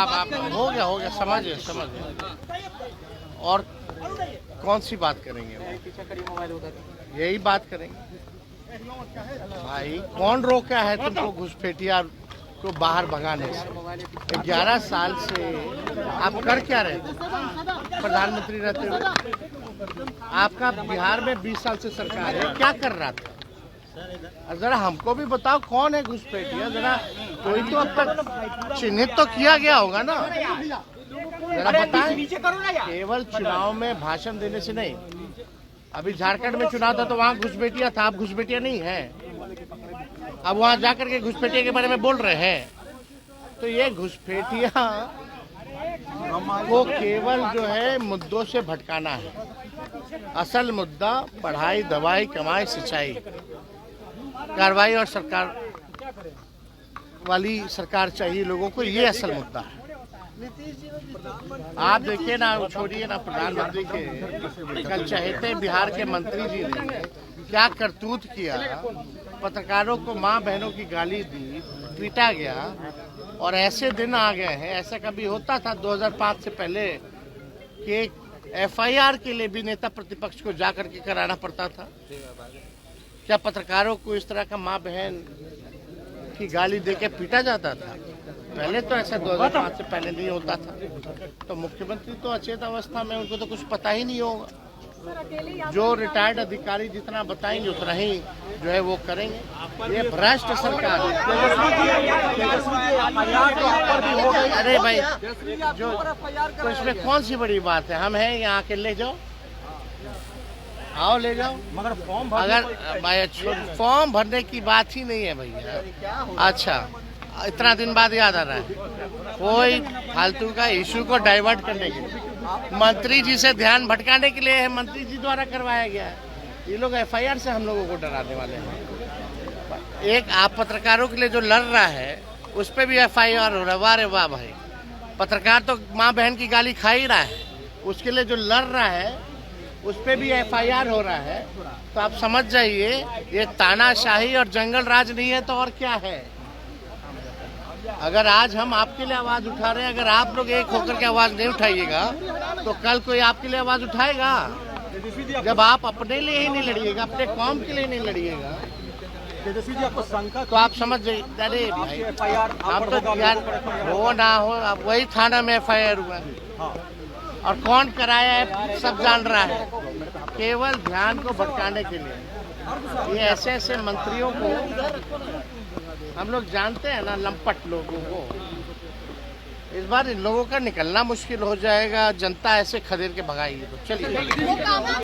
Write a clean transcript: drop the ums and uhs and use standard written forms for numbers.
आप हो गया समझ और कौन सी बात करेंगे? यही बात करेंगे भाई। कौन रोका है तुमको घुसपैठिया को बाहर भगाने से? 11 साल से आप कर क्या रहे थे प्रधानमंत्री रहते हुए? आपका बिहार में 20 साल से सरकार है, क्या कर रहा था? जरा हमको भी बताओ कौन है घुसपैठिया, जरा कोई तो अब तक चिन्हित तो किया गया होगा ना, जरा बताएं। केवल चुनाव में भाषण देने से नहीं। अभी झारखंड में चुनाव था तो वहाँ घुसपैठिया था, अब घुसपैठिया नहीं है। अब वहाँ जाकर के घुसपैठिया के बारे में बोल रहे हैं। तो ये घुसपैठिया को केवल जो है मुद्दों से भटकाना है। असल मुद्दा पढ़ाई, दवाई, कमाई, सिंचाई, कार्रवाई और सरकार वाली सरकार चाहिए लोगों को, ये असल मुद्दा है। आप देखिए ना, छोड़िए ना प्रधानमंत्री के, कल चहेते बिहार के मंत्री जी ने क्या करतूत किया। पत्रकारों को माँ बहनों की गाली दी, पीटा गया। और ऐसे दिन आ गए हैं, ऐसा कभी होता था 2005 से पहले कि FIR के लिए भी नेता प्रतिपक्ष को जाकर के कराना पड़ता था? क्या पत्रकारों को इस तरह का माँ बहन की गाली देके पीटा जाता था? पहले तो ऐसा 2005 से पहले नहीं होता था। तो मुख्यमंत्री तो अचेत अवस्था में, उनको तो कुछ पता ही नहीं होगा। जो रिटायर्ड अधिकारी जितना बताएंगे उतना ही जो है वो करेंगे। ये भ्रष्ट सरकार है। अरे भाई, जो तो इसमें कौन सी बड़ी बात है? हम हैं यहाँ के, ले जाओ, आओ ले जाओ। मगर फॉर्म भरने की बात ही नहीं है भैया। अच्छा, इतना दिन बाद याद आ रहा है कोई फालतू का इशू को डाइवर्ट करने के लिए, मंत्री जी से ध्यान भटकाने के लिए है, मंत्री जी द्वारा करवाया गया है। ये लोग FIR से हम लोगों को डराने वाले हैं। एक आप पत्रकारों के लिए जो लड़ रहा है उस पर भी FIR हो रहा है। वाह रे वाह भाई, पत्रकार तो माँ बहन की गाली खा ही रहा है, उसके लिए जो लड़ रहा है उस पर भी FIR हो रहा है। तो आप समझ जाइए, ये तानाशाही और जंगल राज नहीं है तो और क्या है। अगर आज हम आपके लिए आवाज उठा रहे हैं, अगर आप लोग एक होकर के आवाज नहीं उठाइएगा तो कल कोई आपके लिए आवाज उठाएगा? जब आप अपने लिए ही नहीं लड़िएगा, अपने कौम के लिए नहीं लड़िएगा, तो आप समझ जाइए। अरे भाई, आप तो यार हो ना हो, अब वही थाना में FIR हुआ और कौन कराया है सब जान रहा है, केवल ध्यान को भटकाने के लिए। ये ऐसे ऐसे मंत्रियों को हम लोग जानते हैं ना, लंपट लोगों को। इस बार इन लोगों का निकलना मुश्किल हो जाएगा। जनता ऐसे खदेड़ के भगाएगी। तो चलिए।